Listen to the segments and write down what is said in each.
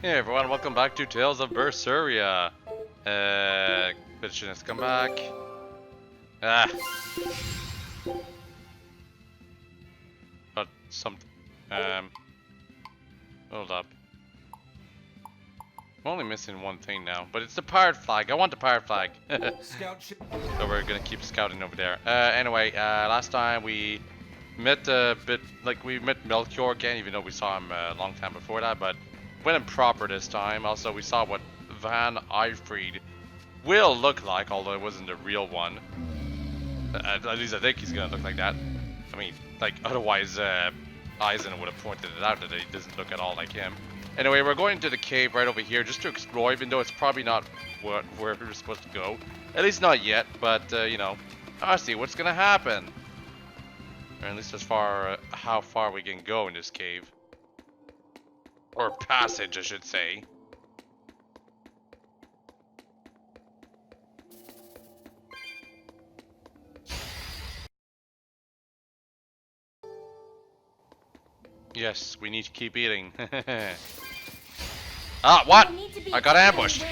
Hey everyone, welcome back to Tales of Berseria. Bitchin has come back. Ah. But something. Hold up. I'm only missing one thing now, but it's the pirate flag. I want the pirate flag. Scout ship. So we're gonna keep scouting over there. Anyway, last time we met we met Melchior again, even though we saw him a long time before that, but went in proper this time. Also, we saw what Van Eyfried will look like, although it wasn't the real one. At least I think he's gonna look like that. I mean, like, otherwise, Eisen would have pointed it out that he doesn't look at all like him. Anyway, we're going to the cave right over here just to explore, even though it's probably not where we're supposed to go. At least not yet, but, you know, I see what's gonna happen. Or at least as far, how far we can go in this cave. Or passage, I should say. Yes, we need to keep eating. Ah, what? I got ambushed.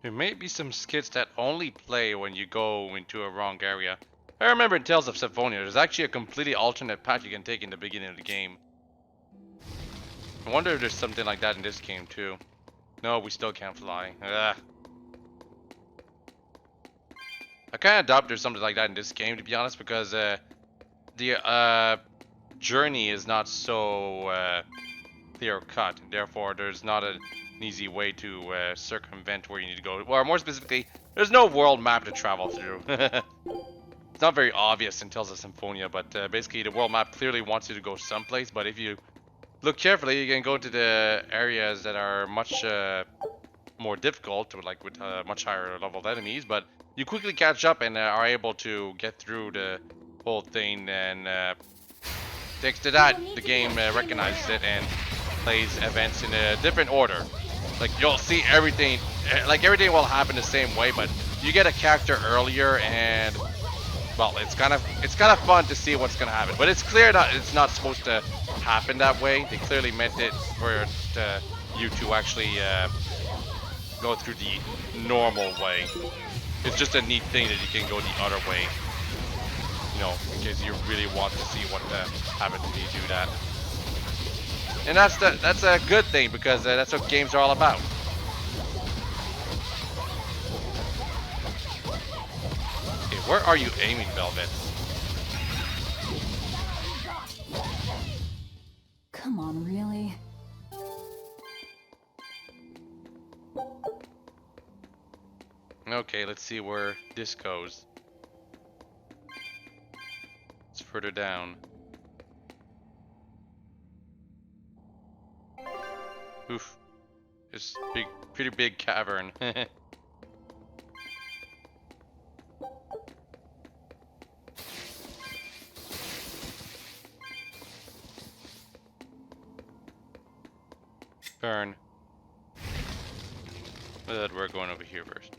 There may be some skits that only play when you go into a wrong area. I remember in Tales of Symphonia, there's actually a completely alternate path you can take in the beginning of the game. I wonder if there's something like that in this game too. No, we still can't fly. Ugh. I kind of doubt there's something like that in this game, to be honest, because the journey is not so clear-cut, and therefore there's not an easy way to circumvent where you need to go. Or more specifically, there's no world map to travel through. It's not very obvious in Tales of Symphonia, but basically the world map clearly wants you to go someplace, but if you look carefully, you can go to the areas that are much more difficult, like with much higher leveled enemies, but you quickly catch up and are able to get through the whole thing, and thanks to that, the game recognizes it and plays events in a different order. Like, you'll see everything, like everything will happen the same way, but you get a character earlier, and well, it's kind of fun to see what's gonna happen. But it's clear that it's not supposed to happen that way. They clearly meant it for you to actually go through the normal way. It's just a neat thing that you can go the other way, you know, in case you really want to see what happens when you do that. And that's a good thing, because that's what games are all about. Okay, where are you aiming, Velvet? Come on, really? Okay, let's see where this goes. It's further down. Oof. This big, pretty big cavern. Burn. But we're going over here first.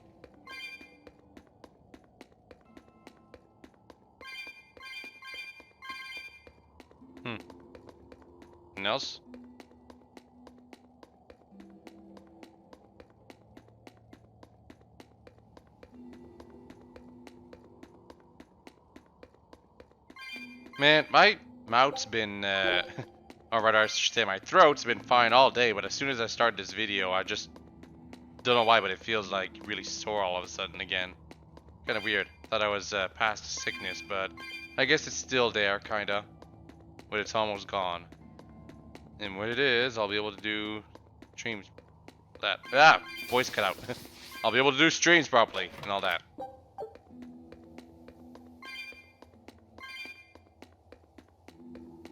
Anything else? Man, my mouth's been, or rather I should say my throat's been fine all day, but as soon as I start this video, I just don't know why, but it feels like really sore all of a sudden again. Kind of weird. Thought I was past sickness, but I guess it's still there, kinda. But it's almost gone. And when it is, I'll be able to do streams. Voice cut out. I'll be able to do streams properly and all that.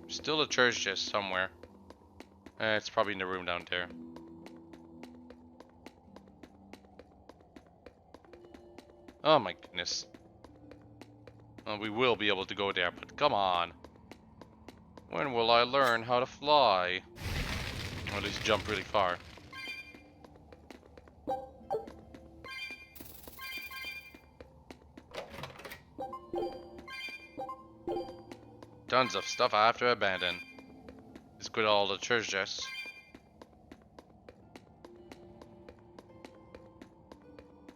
Still a church just somewhere. It's probably in the room down there. Oh my goodness. Well, we will be able to go there, but come on. When will I learn how to fly? Or at least jump really far. Tons of stuff I have to abandon. Let's quit all the churches.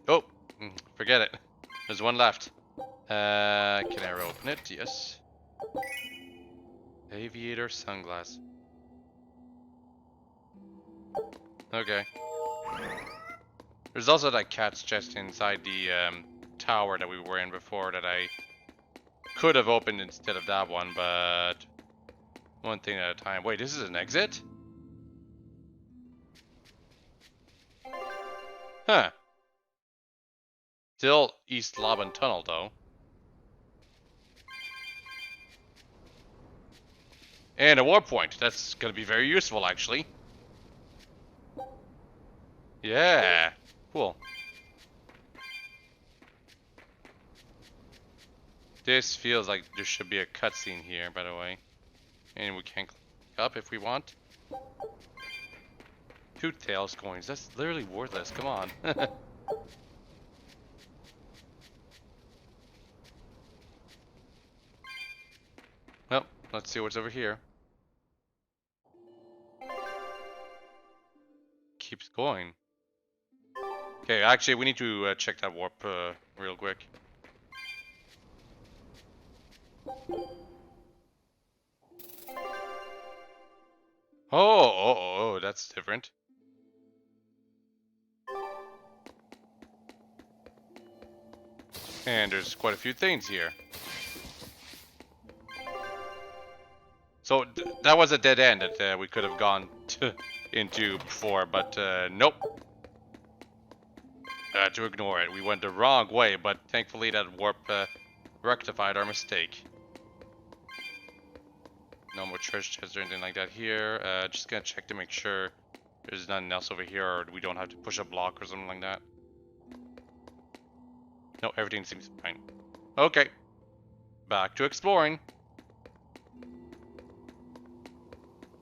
Oh, forget it. There's one left. Can I open it? Yes. Aviator sunglass. Okay. There's also that cat's chest inside the tower that we were in before that I could have opened instead of that one, but one thing at a time. Wait, this is an exit? Huh. Still East Laban Tunnel, though. And a warp point. That's going to be very useful, actually. Yeah. Cool. This feels like there should be a cutscene here, by the way. And we can click up if we want. 2 tails coins. That's literally worthless. Come on. Well, let's see what's over here. Keeps going. Okay, actually, we need to check that warp real quick. Oh, that's different. And there's quite a few things here. So that was a dead end that we could have gone into before, but nope. To ignore it. We went the wrong way, but thankfully that warp rectified our mistake. No more treasure chests or anything like that here. Just gonna check to make sure there's nothing else over here, or we don't have to push a block or something like that. No, everything seems fine. Okay. Back to exploring.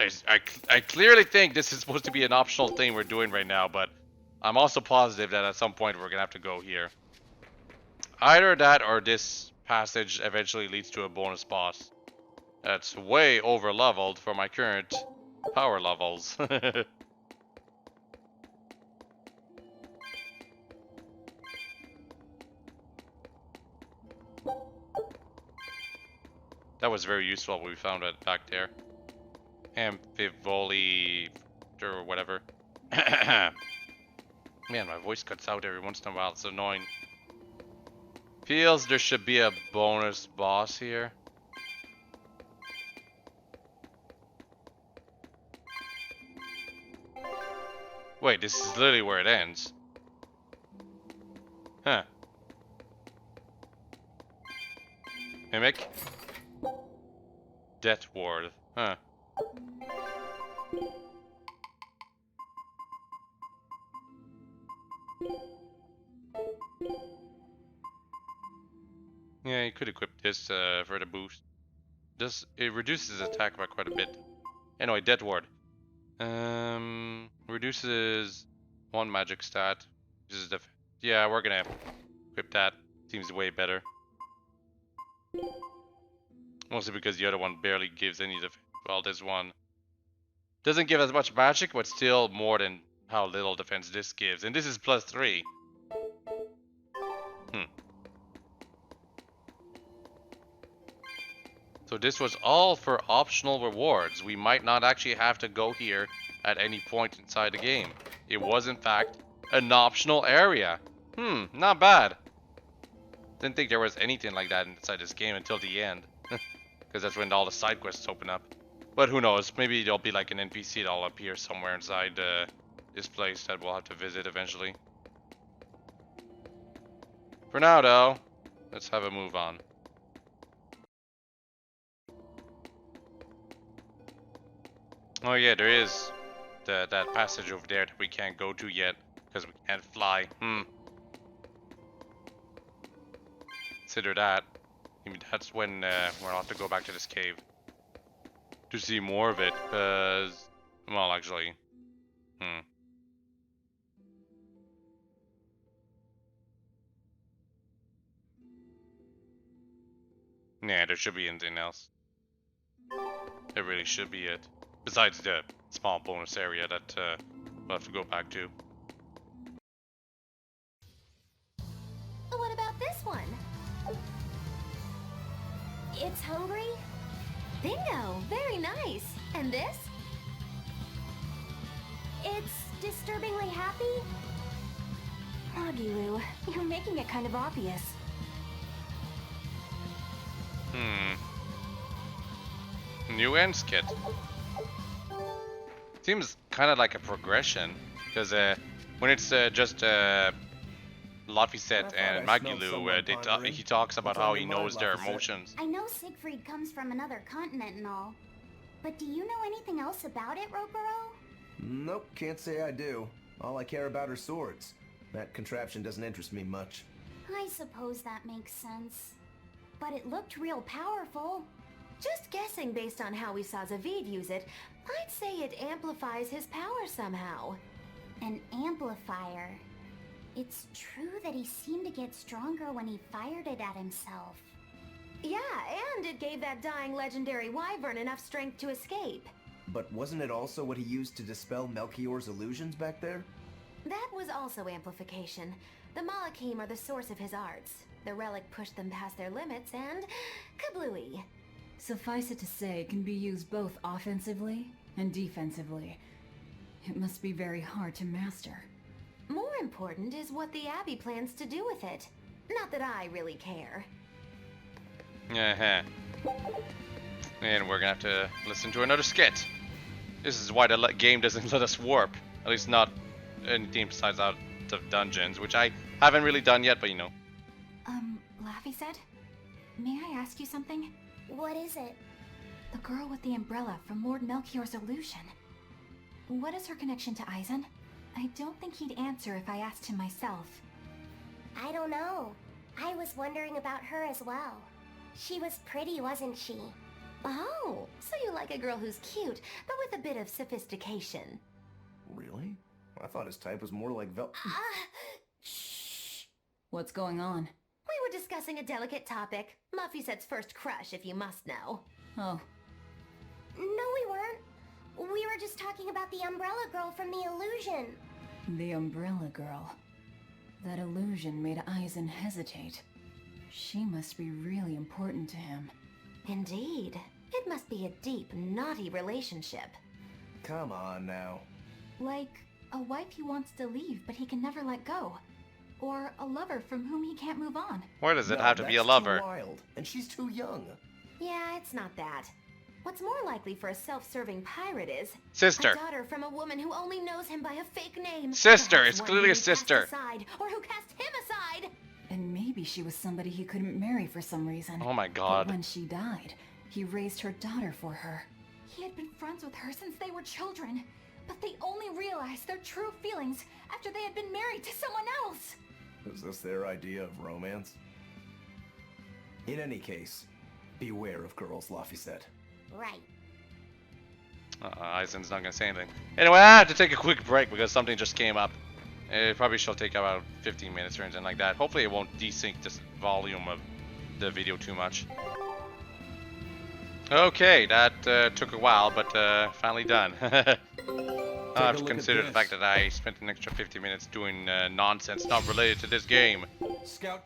I clearly think this is supposed to be an optional thing we're doing right now, but I'm also positive that at some point we're gonna have to go here. Either that or this passage eventually leads to a bonus boss. That's way over leveled for my current power levels. That was very useful. We found it back there. Amphivoli or whatever. Man, my voice cuts out every once in a while. It's annoying. Feels there should be a bonus boss here. Wait, this is literally where it ends. Huh. Mimic? Death Ward. Huh. Yeah, you could equip this for the boost. It reduces attack by quite a bit. Anyway, Death Ward. Reduces 1 magic stat. Uses yeah, we're gonna equip that. Seems way better. Mostly because the other one barely gives any defense. Well, this one doesn't give as much magic, but still more than how little defense this gives. And this is +3. So this was all for optional rewards. We might not actually have to go here at any point inside the game. It was in fact an optional area. Not bad. Didn't think there was anything like that inside this game until the end. Because that's when all the side quests open up. But who knows, maybe there'll be like an NPC that'll appear somewhere inside this place that we'll have to visit eventually. For now though, let's have a move on. Oh yeah, there is that passage over there that we can't go to yet because we can't fly. Consider that. Maybe that's when we'll have to go back to this cave to see more of it. Because, well, actually, yeah, there should be anything else. It really should be it. Besides the small bonus area that we'll have to go back to. What about this one? It's hungry? Bingo! Very nice. And this? It's disturbingly happy? Magilou, you're making it kind of obvious. New ends kit. Seems kind of like a progression, because when it's just Laphicet and Magilou, he talks about how he knows their emotions. I know Siegfried comes from another continent and all, but do you know anything else about it, Rokuro? Nope, can't say I do. All I care about are swords. That contraption doesn't interest me much. I suppose that makes sense. But it looked real powerful. Just guessing based on how we saw Zavid use it, I'd say it amplifies his power somehow. An amplifier. It's true that he seemed to get stronger when he fired it at himself. Yeah, and it gave that dying legendary wyvern enough strength to escape. But wasn't it also what he used to dispel Melchior's illusions back there? That was also amplification. The Malakim are the source of his arts. The relic pushed them past their limits and... kablooey. Suffice it to say, it can be used both offensively and defensively. It must be very hard to master. More important is what the Abbey plans to do with it. Not that I really care. And we're gonna have to listen to another skit. This is why the game doesn't let us warp. At least not anything besides out of dungeons, which I haven't really done yet, but you know. Laphicet? May I ask you something? What is it? The girl with the umbrella from Lord Melchior's illusion. What is her connection to Aizen? I don't think he'd answer if I asked him myself. I don't know. I was wondering about her as well. She was pretty, wasn't she? Oh, so you like a girl who's cute, but with a bit of sophistication. Really? I thought his type was more like Shh. What's going on? We were discussing a delicate topic. Laphicet's first crush, if you must know. Oh. No, we weren't. We were just talking about the umbrella girl from the illusion. The umbrella girl. That illusion made Aizen hesitate. She must be really important to him. Indeed. It must be a deep, naughty relationship. Come on now. Like a wife he wants to leave but he can never let go. Or a lover from whom he can't move on. Why does it have to be a that's lover? Too wild, and she's too young. Yeah, it's not that. What's more likely for a self-serving pirate is... Sister. A daughter from a woman who only knows him by a fake name. Sister, Perhaps it's one clearly who a sister. Cast aside, or who cast him aside. And maybe she was somebody he couldn't marry for some reason. Oh my god. But when she died, he raised her daughter for her. He had been friends with her since they were children. But they only realized their true feelings after they had been married to someone else. Is this their idea of romance? In any case, beware of girls, Laphicet. Right. Aizen's not gonna say anything. Anyway, I have to take a quick break because something just came up. It probably shall take about 15 minutes or anything like that. Hopefully it won't desync this volume of the video too much. Okay, that took a while, but finally done. I have to consider the fact that I spent an extra 50 minutes doing nonsense not related to this game. Scout.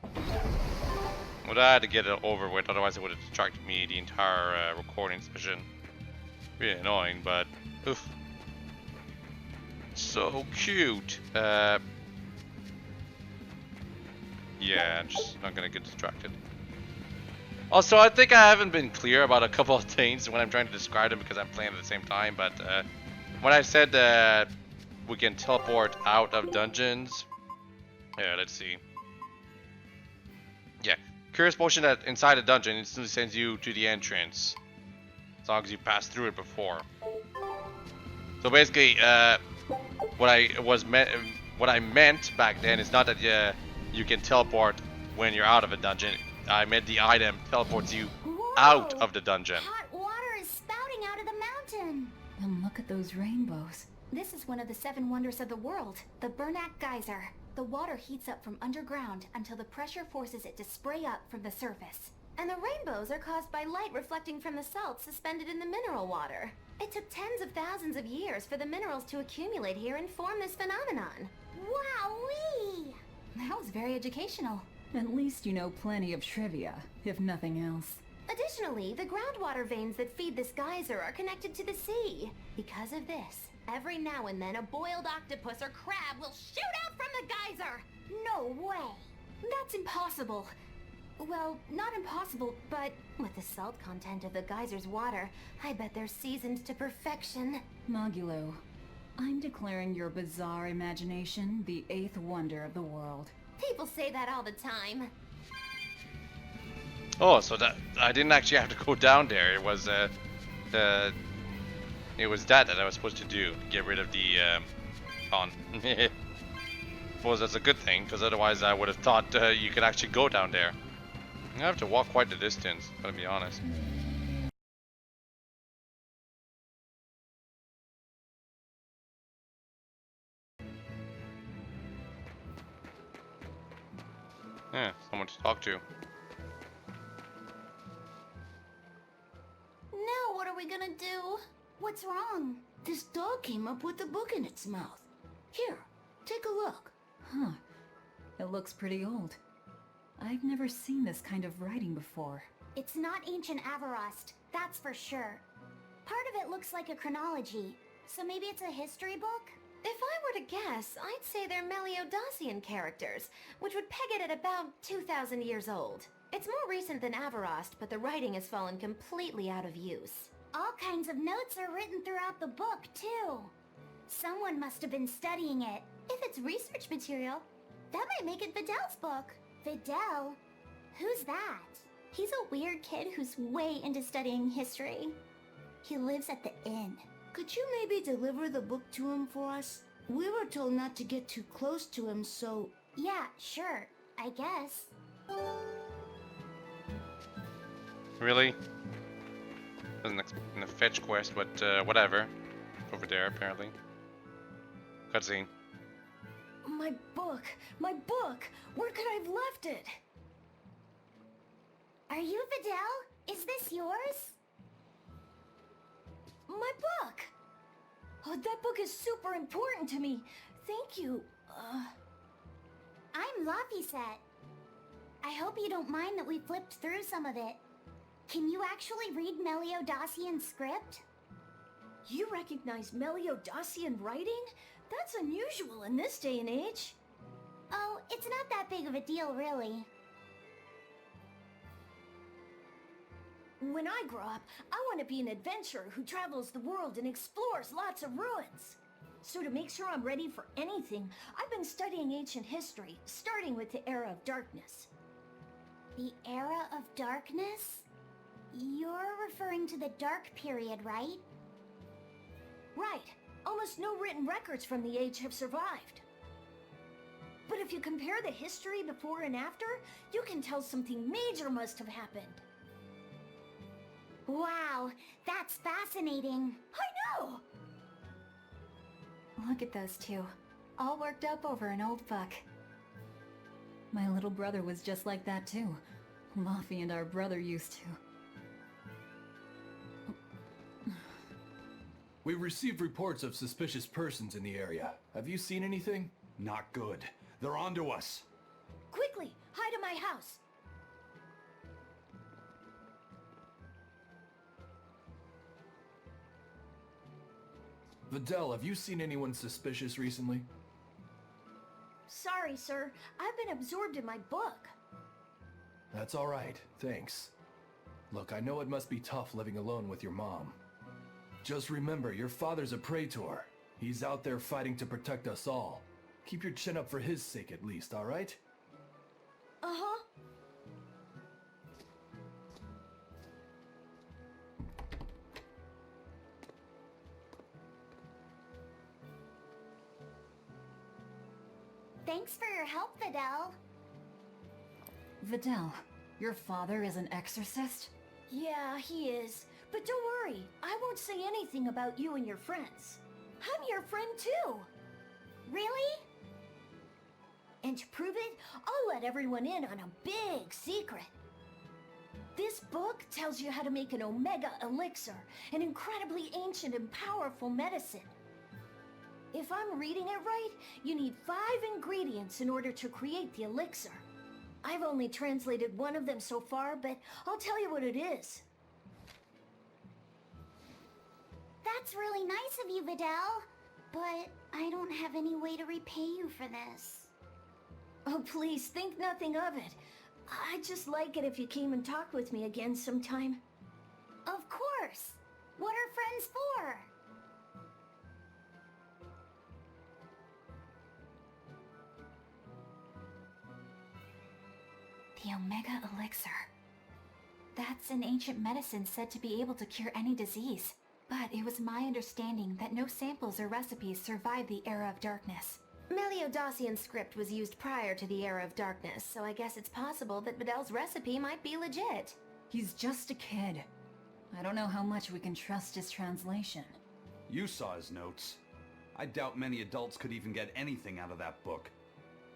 But I had to get it over with, otherwise it would have distracted me the entire recording session. Really annoying, but oof. So cute. Yeah, I'm just not gonna get distracted. Also, I think I haven't been clear about a couple of things when I'm trying to describe them because I'm playing at the same time, but when I said that we can teleport out of dungeons, yeah, let's see. Yeah, curious motion that inside a dungeon instantly sends you to the entrance, as long as you pass through it before. So basically, what I meant back then is not that you can teleport when you're out of a dungeon. I meant the item teleports you out of the dungeon. Hot water is spouting out of the mountain. And look at those rainbows. This is one of the 7 wonders of the world, the Bernac Geyser. The water heats up from underground until the pressure forces it to spray up from the surface. And the rainbows are caused by light reflecting from the salts suspended in the mineral water. It took tens of thousands of years for the minerals to accumulate here and form this phenomenon. Wowee! That was very educational. At least you know plenty of trivia, if nothing else. Additionally, the groundwater veins that feed this geyser are connected to the sea. Because of this, every now and then a boiled octopus or crab will shoot out from the geyser! No way! That's impossible. Well, not impossible, but With the salt content of the geyser's water, I bet they're seasoned to perfection. Mogulo, I'm declaring your bizarre imagination the 8th wonder of the world. People say that all the time. Oh, so that I didn't actually have to go down there. It was that I was supposed to do. Get rid of the con. Suppose that's a good thing, because otherwise I would have thought you could actually go down there. I have to walk quite the distance, gotta be honest. Yeah, someone to talk to. Now what are we gonna do? What's wrong? This dog came up with a book in its mouth. Here, take a look. Huh. It looks pretty old. I've never seen this kind of writing before. It's not ancient Avarost, that's for sure. Part of it looks like a chronology, so maybe it's a history book? If I were to guess, I'd say they're Meliodosian characters, which would peg it at about 2,000 years old. It's more recent than Avarost, but the writing has fallen completely out of use. All kinds of notes are written throughout the book, too. Someone must have been studying it. If it's research material, that might make it Videl's book. Videl? Who's that? He's a weird kid who's way into studying history. He lives at the inn. Could you maybe deliver the book to him for us? We were told not to get too close to him, so... Yeah, sure. I guess. Really? Wasn't expecting a fetch quest, but whatever. Over there, apparently. Cutscene. My book! My book! Where could I have left it? Are you Videl? Is this yours? My book! Oh, that book is super important to me. Thank you. I'm Laphicet. I hope you don't mind that we flipped through some of it. Can you actually read Meliodosian script? You recognize Meliodosian writing? That's unusual in this day and age. Oh, it's not that big of a deal, really. When I grow up, I want to be an adventurer who travels the world and explores lots of ruins. So to make sure I'm ready for anything, I've been studying ancient history, starting with the Era of Darkness. The Era of Darkness? You're referring to the Dark Period, right? Right. Almost no written records from the age have survived. But if you compare the history before and after, you can tell something major must have happened. Wow, that's fascinating. I know! look at those two, all worked up over an old book. My little brother was just like that too. Laffy and our brother used to. We've received reports of suspicious persons in the area. Have you seen anything? Not good. They're onto us. Quickly, hide in my house. Videl, have you seen anyone suspicious recently? Sorry, sir. I've been absorbed in my book. That's all right, thanks. Look, I know it must be tough living alone with your mom. Just remember, your father's a praetor. He's out there fighting to protect us all. Keep your chin up for his sake at least, all right? Uh-huh. Thanks for your help, Videl. Videl, your father is an exorcist? Yeah, he is. But don't worry, I won't say anything about you and your friends. I'm your friend too. Really? And to prove it, I'll let everyone in on a big secret. This book tells you how to make an Omega Elixir, an incredibly ancient and powerful medicine. If I'm reading it right, you need 5 ingredients in order to create the elixir. I've only translated one of them so far, but I'll tell you what it is. That's really nice of you, Vidal. But I don't have any way to repay you for this. Oh, please, think nothing of it. I'd just like it if you came and talked with me again sometime. Of course! What are friends for? The Omega Elixir. That's an ancient medicine said to be able to cure any disease. But it was my understanding that no samples or recipes survived the Era of Darkness. Meliodosian script was used prior to the Era of Darkness, so I guess it's possible that Vidal's recipe might be legit. He's just a kid. I don't know how much we can trust his translation. You saw his notes. I doubt many adults could even get anything out of that book.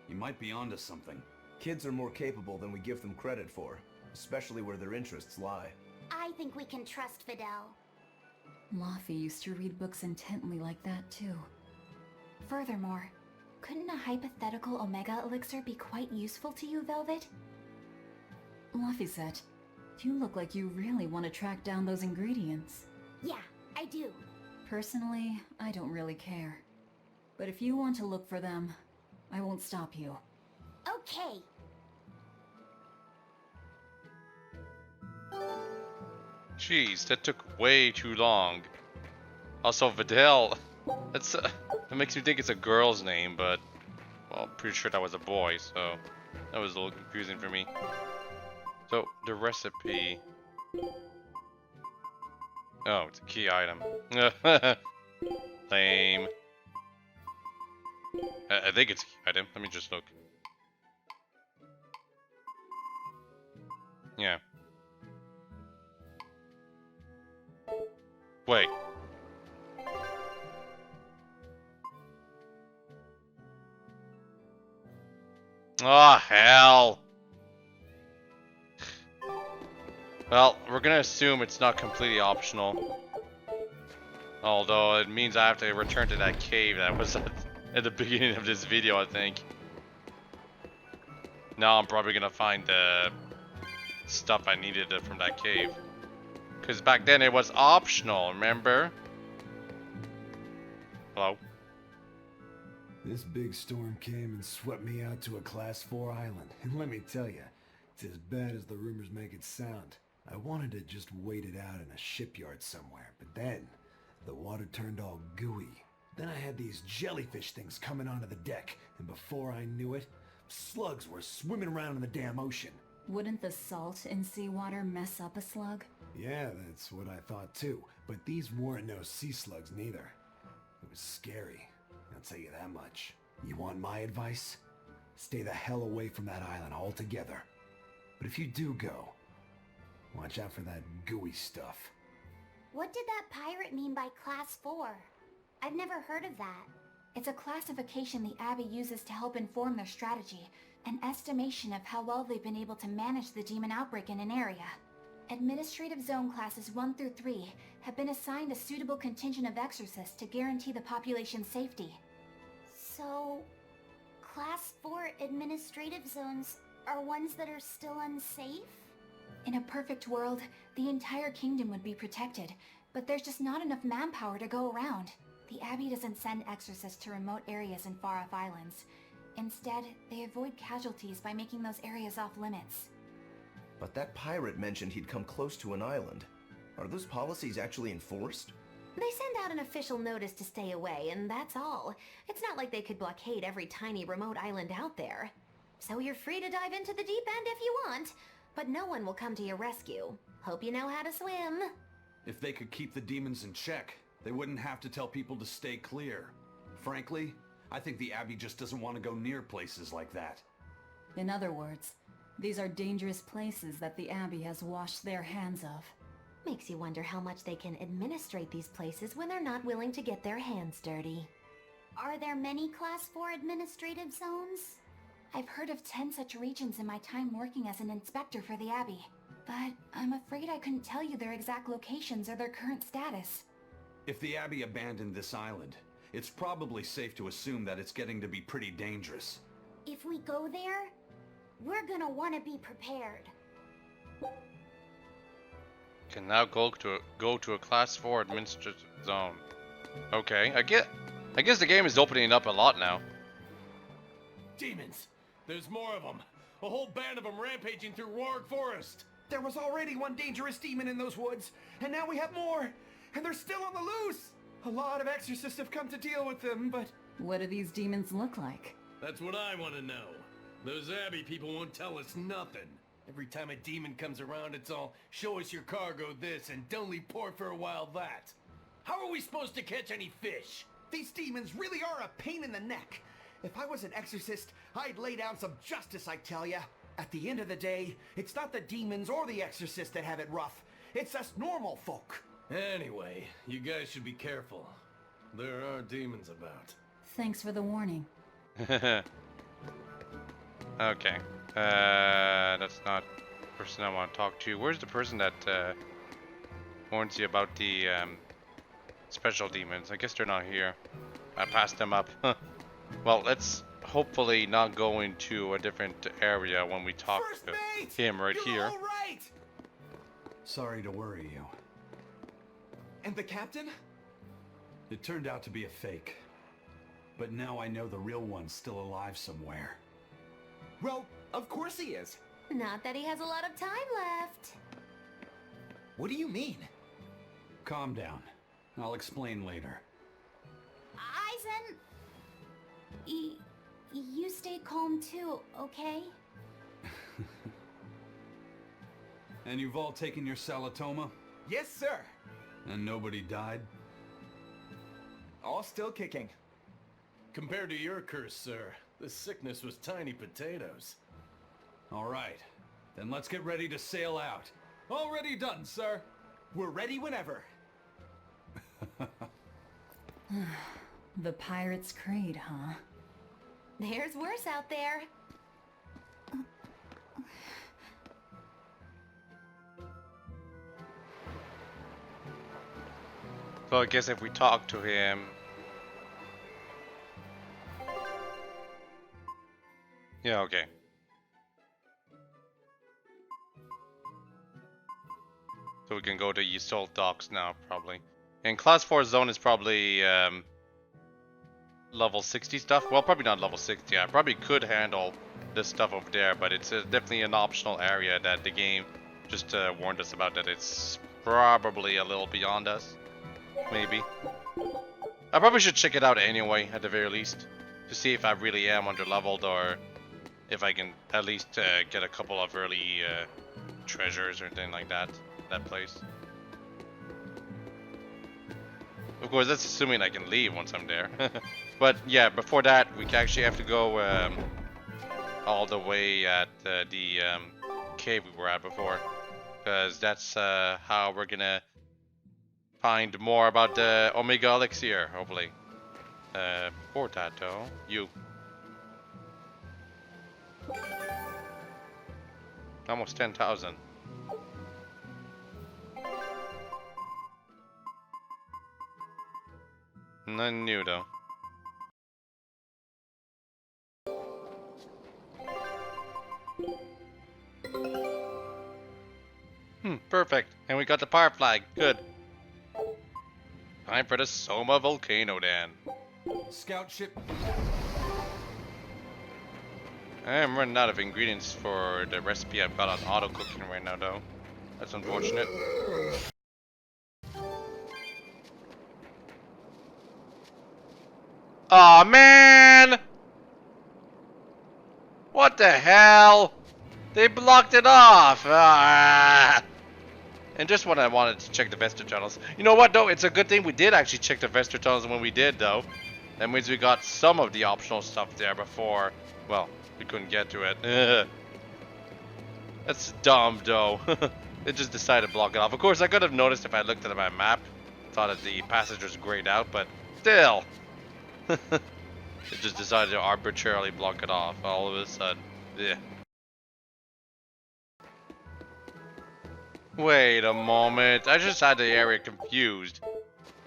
He might be onto something. Kids are more capable than we give them credit for, especially where their interests lie. I think we can trust Vidal. Laffy used to read books intently like that too. Furthermore, couldn't a hypothetical Omega Elixir be quite useful to you, Velvet? Laffy-set, you look like you really want to track down those ingredients. Yeah, I do. Personally, I don't really care. But if you want to look for them, I won't stop you. Okay. Jeez, that took way too long. Also, Vidal, that makes me think it's a girl's name, but, well, I'm pretty sure that was a boy, so that was a little confusing for me. So, the recipe. Oh, it's a key item. Lame. I think it's a key item. Let me just look. Yeah. Wait. Oh, hell. Well, we're gonna assume it's not completely optional. Although it means I have to return to that cave that was at the beginning of this video, I think. Now I'm probably gonna find the stuff I needed from that cave. Because back then it was optional, remember? Hello? This big storm came and swept me out to a Class 4 island. And let me tell you, it's as bad as the rumors make it sound. I wanted to just wait it out in a shipyard somewhere, but then the water turned all gooey. Then I had these jellyfish things coming onto the deck, and before I knew it, slugs were swimming around in the damn ocean. Wouldn't the salt in seawater mess up a slug? Yeah, that's what I thought too, but these weren't no sea slugs neither. It was scary, I'll tell you that much. You want my advice? Stay the hell away from that island altogether. But if you do go, watch out for that gooey stuff. What did that pirate mean by Class 4? I've never heard of that. It's a classification the Abbey uses to help inform their strategy, an estimation of how well they've been able to manage the demon outbreak in an area. Administrative Zone Classes 1 through 3 have been assigned a suitable contingent of exorcists to guarantee the population's safety. So, Class 4 administrative zones are ones that are still unsafe? In a perfect world, the entire kingdom would be protected, but there's just not enough manpower to go around. The Abbey doesn't send exorcists to remote areas and far-off islands. Instead, they avoid casualties by making those areas off-limits. But that pirate mentioned he'd come close to an island. Are those policies actually enforced? They send out an official notice to stay away, and that's all. It's not like they could blockade every tiny remote island out there. So you're free to dive into the deep end if you want, but no one will come to your rescue. Hope you know how to swim. If they could keep the demons in check, they wouldn't have to tell people to stay clear. Frankly, I think the Abbey just doesn't want to go near places like that. In other words, these are dangerous places that the Abbey has washed their hands of. Makes you wonder how much they can administrate these places when they're not willing to get their hands dirty. Are there many Class 4 administrative zones? I've heard of 10 such regions in my time working as an inspector for the Abbey. But I'm afraid I couldn't tell you their exact locations or their current status. If the Abbey abandoned this island, it's probably safe to assume that it's getting to be pretty dangerous. If we go there, we're gonna want to be prepared. Can now go to a class 4 administrative zone. Okay, I guess the game is opening up a lot now. Demons! There's more of them! A whole band of them rampaging through Roaring Forest! There was already one dangerous demon in those woods, and now we have more! And they're still on the loose! A lot of exorcists have come to deal with them, but... What do these demons look like? That's what I want to know. Those Abbey people won't tell us nothing. Every time a demon comes around, it's all, show us your cargo this, and don't report for a while that. How are we supposed to catch any fish? These demons really are a pain in the neck. If I was an exorcist, I'd lay down some justice, I tell ya. At the end of the day, it's not the demons or the exorcists that have it rough. It's us normal folk. Anyway, you guys should be careful. There are demons about. Thanks for the warning. Okay. That's not the person I want to talk to. Where's the person that warns you about the special demons? I guess they're not here. I passed them up. Well, let's hopefully not go into a different area when we talk to him right here. All right. Sorry to worry you. And the captain? It turned out to be a fake. But now I know the real one's still alive somewhere. Well, of course he is. Not that he has a lot of time left. What do you mean? Calm down. I'll explain later. Eisen, You stay calm too, okay? And you've all taken your Salatoma? Yes, sir. And nobody died? All still kicking. Compared to your curse, sir, this sickness was tiny potatoes. All right. Then let's get ready to sail out. Already done, sir. We're ready whenever. The Pirate's Creed, huh? There's worse out there. So I guess if we talk to him... Yeah, okay. So we can go to Yseult Docks now, probably. And Class 4 zone is probably level 60 stuff. Well, probably not level 60. I probably could handle this stuff over there, but it's definitely an optional area that the game just warned us about, that it's probably a little beyond us. Maybe. I probably should check it out anyway, at the very least, to see if I really am under-leveled, or if I can at least get a couple of early treasures or anything like that place. Of course, that's assuming I can leave once I'm there. But yeah, before that, we actually have to go all the way at the cave we were at before, because that's how we're gonna find more about the Omega Elixir, hopefully. Poor Tato, you. Almost 10,000. Nothing new though. Perfect. And we got the power flag. Good. Time for the Soma volcano then. Scout ship. I am running out of ingredients for the recipe I've got on auto cooking right now though. That's unfortunate. Aw, man! What the hell? They blocked it off! Ah! And just when I wanted to check the Vester tunnels. You know what though? It's a good thing we did actually check the Vester tunnels when we did though. That means we got some of the optional stuff there before, well, we couldn't get to it. That's dumb though. They just decided to block it off. Of course I could have noticed if I looked at my map. Thought that the passage was grayed out, but still. It just decided to arbitrarily block it off all of a sudden. Yeah. Wait a moment. I just had the area confused.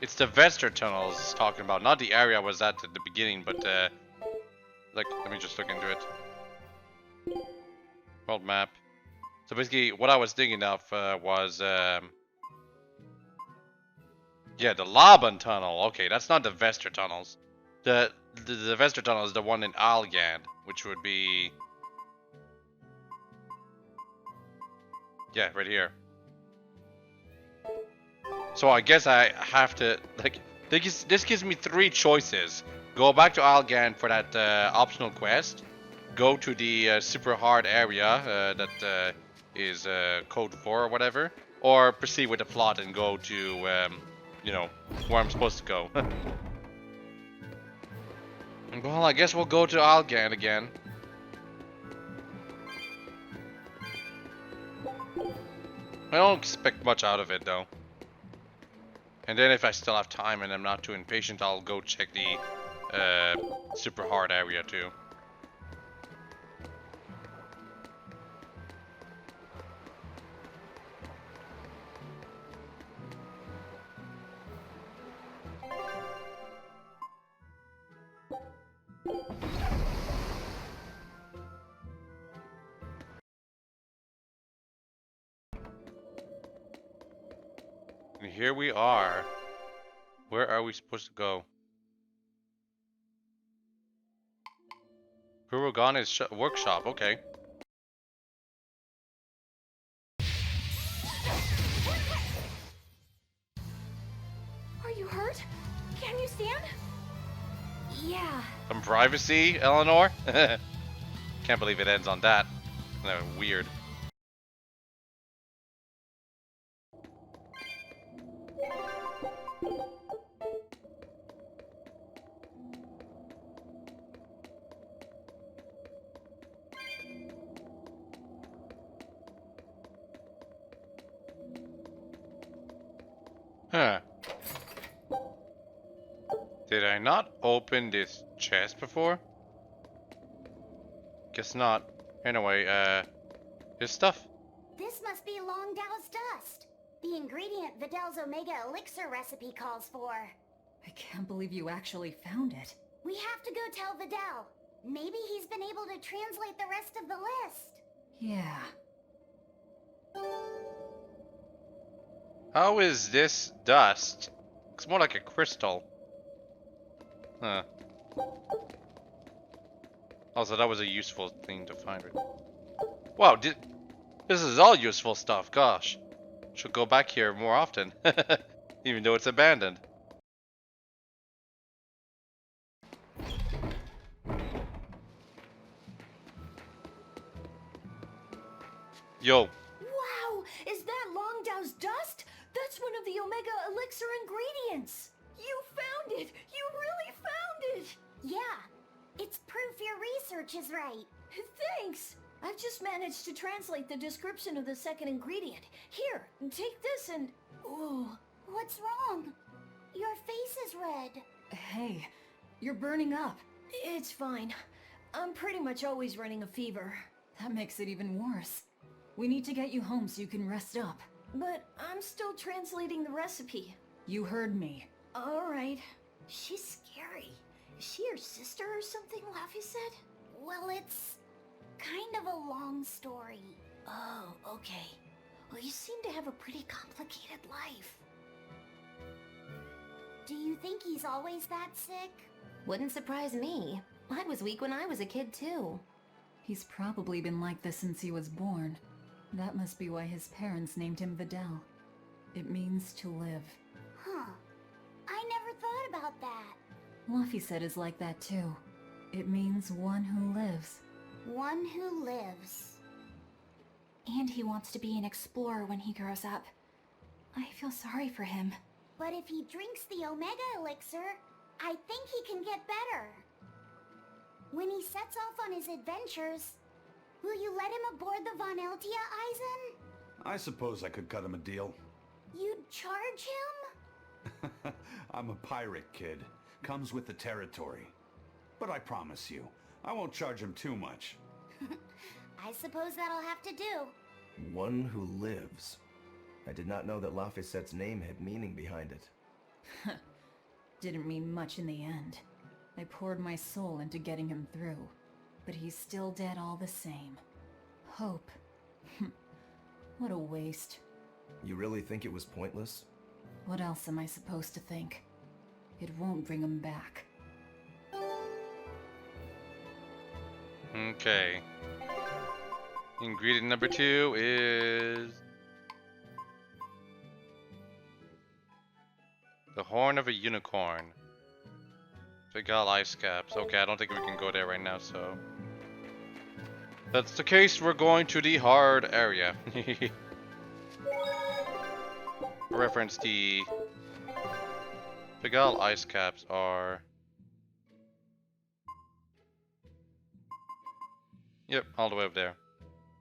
It's the Vester tunnel I was talking about, not the area I was at the beginning, but like, let me just look into it. World map. So basically, what I was thinking of was, yeah, the Laban tunnel. Okay, that's not the Vester tunnels. The Vester tunnel is the one in Algan, which would be, yeah, right here. So I guess I have to, like, this gives me 3 choices. Go back to Algan for that optional quest. Go to the super hard area that is code 4 or whatever. Or proceed with the plot and go to, you know, where I'm supposed to go. Well, I guess we'll go to Algan again. I don't expect much out of it though. And then if I still have time and I'm not too impatient, I'll go check the super hard area too. And here we are. Where are we supposed to go? Kurogana's workshop, okay. Are you hurt? Can you stand? Yeah. Some privacy, Eleanor? Can't believe it ends on that. Weird. Huh. Did I not open this chest before? Guess not. Anyway, this stuff. This must be Longdow's dust. The ingredient Vidal's Omega Elixir recipe calls for. I can't believe you actually found it. We have to go tell Vidal. Maybe he's been able to translate the rest of the list. Yeah. How is this dust? Looks more like a crystal. Huh. Also, that was a useful thing to find. Wow, this is all useful stuff, gosh. Should go back here more often. Even though it's abandoned. Yo. Wow! Is that Longdow's dust? That's one of the Omega Elixir ingredients! You found it! You really found it! Yeah, it's proof your research is right. Thanks! I've just managed to translate the description of the second ingredient. Here, take this and... Ooh. What's wrong? Your face is red. Hey, you're burning up. It's fine. I'm pretty much always running a fever. That makes it even worse. We need to get you home so you can rest up. But I'm still translating the recipe. You heard me. Alright. She's scary. Is she your sister or something, Laffy said? Well, it's kind of a long story. Oh, okay. Well, you seem to have a pretty complicated life. Do you think he's always that sick? Wouldn't surprise me. I was weak when I was a kid too. He's probably been like this since he was born. That must be why his parents named him Vidal. It means to live. Huh. I never thought about that. Luffy said is like that too. It means one who lives. One who lives. And he wants to be an explorer when he grows up. I feel sorry for him. But if he drinks the Omega Elixir, I think he can get better. When he sets off on his adventures, will you let him aboard the Von Eltia, Eisen? I suppose I could cut him a deal. You'd charge him? I'm a pirate, kid. Comes with the territory. But I promise you, I won't charge him too much. I suppose that'll have to do. One who lives. I did not know that Lafayette's name had meaning behind it. Didn't mean much in the end. I poured my soul into getting him through, but he's still dead all the same. Hope. What a waste. You really think it was pointless? What else am I supposed to think? It won't bring him back. Okay. Ingredient number 2 is the horn of a unicorn. Got ice caps. Okay, I don't think we can go there right now, so if that's the case, we're going to the hard area. Reference, the Pigalle ice caps are... Yep, all the way up there.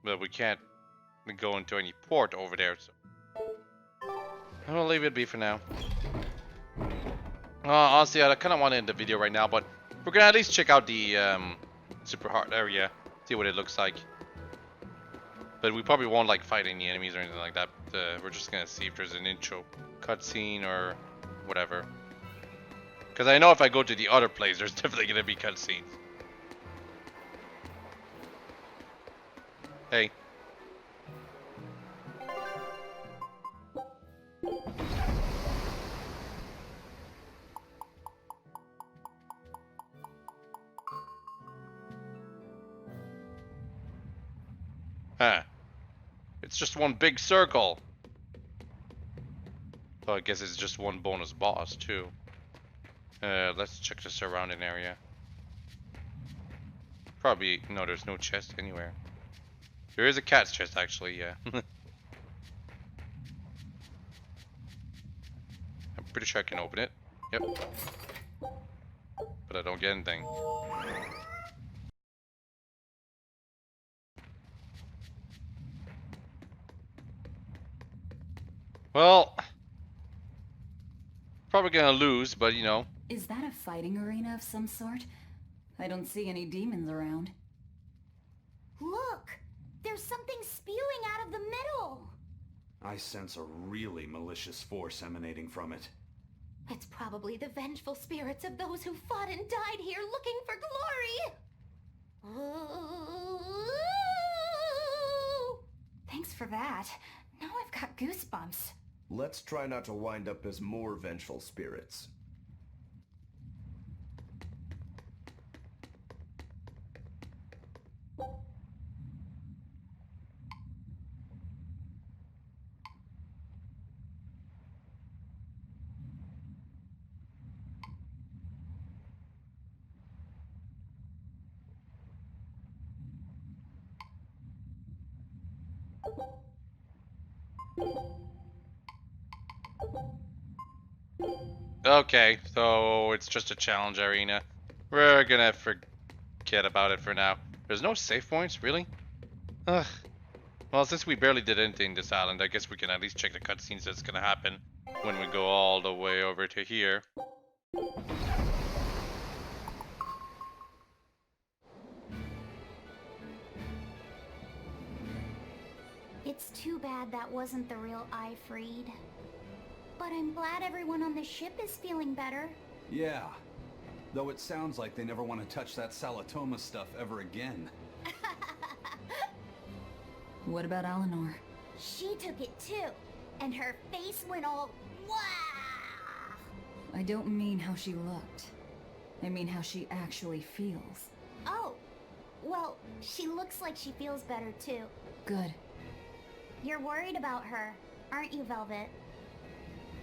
But we can't go into any port over there, so I'll leave it be for now. Honestly, I kind of want to end the video right now, but we're gonna at least check out the super hard area, see what it looks like. But we probably won't like fight any enemies or anything like that. We're just gonna see if there's an intro cutscene or whatever. Because I know if I go to the other place, there's definitely gonna be cutscenes. Hey. Huh. It's just one big circle. Oh, I guess it's just one bonus boss, too. Let's check the surrounding area. Probably, no, there's no chest anywhere. There is a cat's chest, actually, yeah. I'm pretty sure I can open it. Yep. But I don't get anything. Well, probably gonna lose, but you know. Is that a fighting arena of some sort? I don't see any demons around. Look! There's something spewing out of the middle! I sense a really malicious force emanating from it. It's probably the vengeful spirits of those who fought and died here looking for glory! Thanks for that. Now I've got goosebumps. Let's try not to wind up as more vengeful spirits. Okay, so it's just a challenge arena. We're gonna forget about it for now. There's no save points, really? Ugh. Well, since we barely did anything this island, I guess we can at least check the cutscenes that's gonna happen when we go all the way over to here. It's too bad that wasn't the real Ifreed. But I'm glad everyone on the ship is feeling better. Yeah. Though it sounds like they never want to touch that Salatoma stuff ever again. What about Eleanor? She took it too. And her face went all... Wah! I don't mean how she looked. I mean how she actually feels. Oh. Well, she looks like she feels better too. Good. You're worried about her, aren't you, Velvet?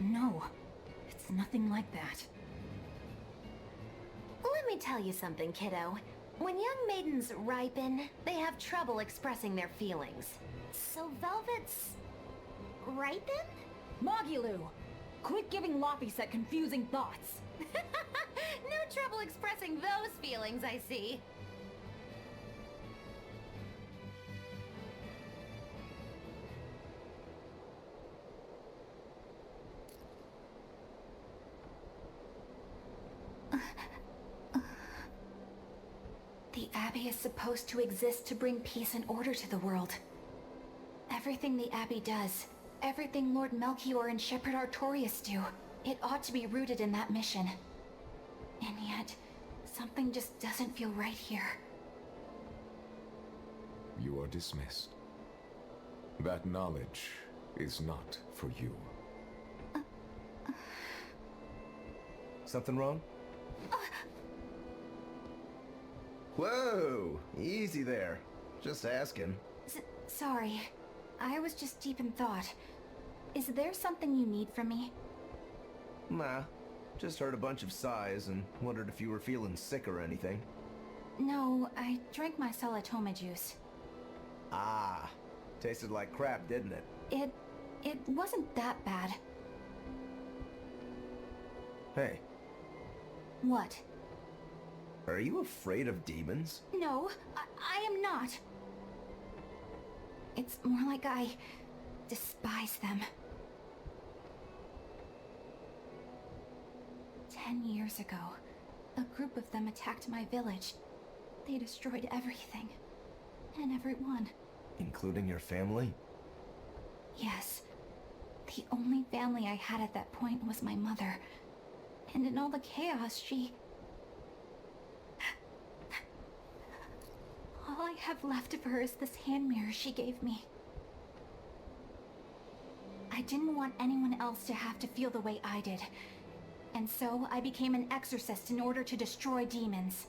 No. It's nothing like that. Let me tell you something, kiddo. When young maidens ripen, they have trouble expressing their feelings. So Velvet's... ripen? Mogilu! Quit giving Lafayette confusing thoughts! No trouble expressing those feelings, I see. The Abbey is supposed to exist to bring peace and order to the world. Everything the Abbey does, everything Lord Melchior and Shepherd Artorias do. It ought to be rooted in that mission. And yet, something just doesn't feel right here. You are dismissed. That knowledge is not for you. Something wrong? Whoa! Easy there. Just asking. Sorry. I was just deep in thought. Is there something you need from me? Nah. Just heard a bunch of sighs and wondered if you were feeling sick or anything. No, I drank my Salatoma juice. Ah. Tasted like crap, didn't it? It wasn't that bad. Hey, What? are you afraid of demons? No, I am not. It's more like I despise them. 10 years ago, a group of them attacked my village. They destroyed everything. And everyone. Including your family? Yes. The only family I had at that point was my mother. And in all the chaos, she... All I have left of her is this hand mirror she gave me. I didn't want anyone else to have to feel the way I did. And so I became an exorcist in order to destroy demons.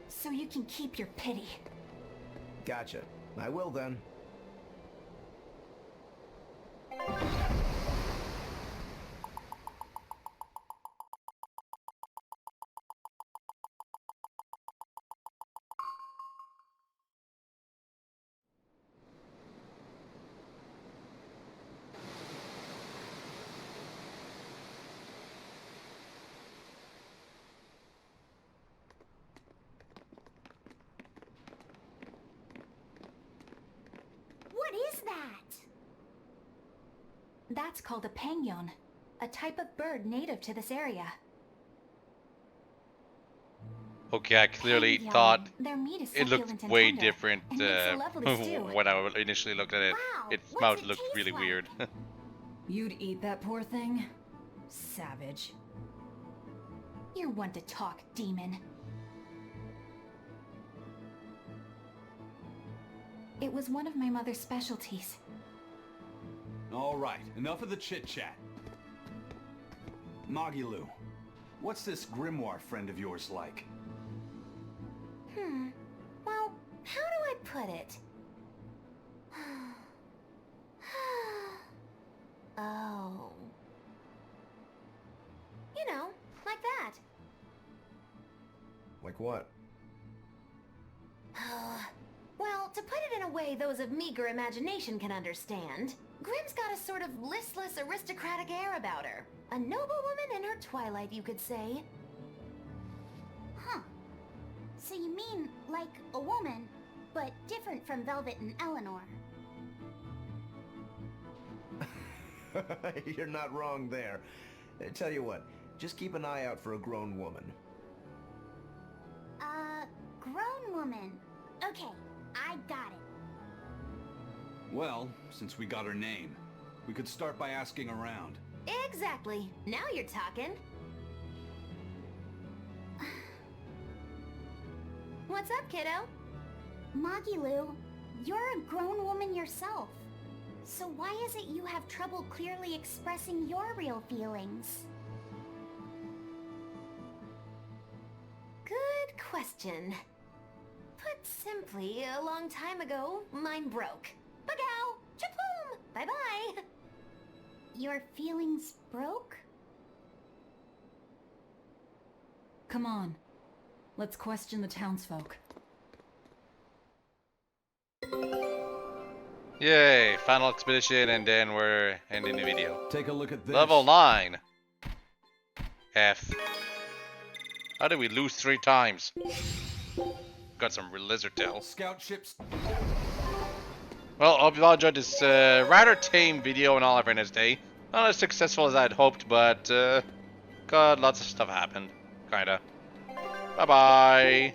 So you can keep your pity. Gotcha. I will then. What is that? That's called a penguin, a type of bird native to this area. Okay, I clearly Penguin. thought Their meat is it looked succulent and way tender, different and makes a lovely stew. when I initially looked at it. Wow, Its what's mouth it looked taste really like? weird. You'd eat that poor thing? Savage. You're one to talk, demon. It was one of my mother's specialties. All right, enough of the chit-chat. Magilu, what's this grimoire friend of yours like? Well, how do I put it? Oh. You know, like that. Like what? Well, to put it in a way those of meager imagination can understand, Grimm's got a sort of listless, aristocratic air about her. A noble woman in her twilight, you could say. Huh. So you mean like a woman, but different from Velvet and Eleanor. You're not wrong there. Tell you what, just keep an eye out for a grown woman. Grown woman. Okay, I got it. Well, since we got her name, we could start by asking around. Exactly. Now you're talking. What's up, kiddo? Magilu, you're a grown woman yourself. So why is it you have trouble clearly expressing your real feelings? Good question. Put simply, a long time ago, mine broke. Bagow! Chapoom! Bye-bye! Your feelings broke? Come on. Let's question the townsfolk. Yay, final expedition, and then we're ending the video. Take a look at this. Level 9. F. How did we lose 3 times? Got some lizard tail. Scout ships. Well, I hope you all enjoyed this rather tame video on All Our Friends Day. Not as successful as I'd hoped, but God, lots of stuff happened. Kinda. Bye-bye.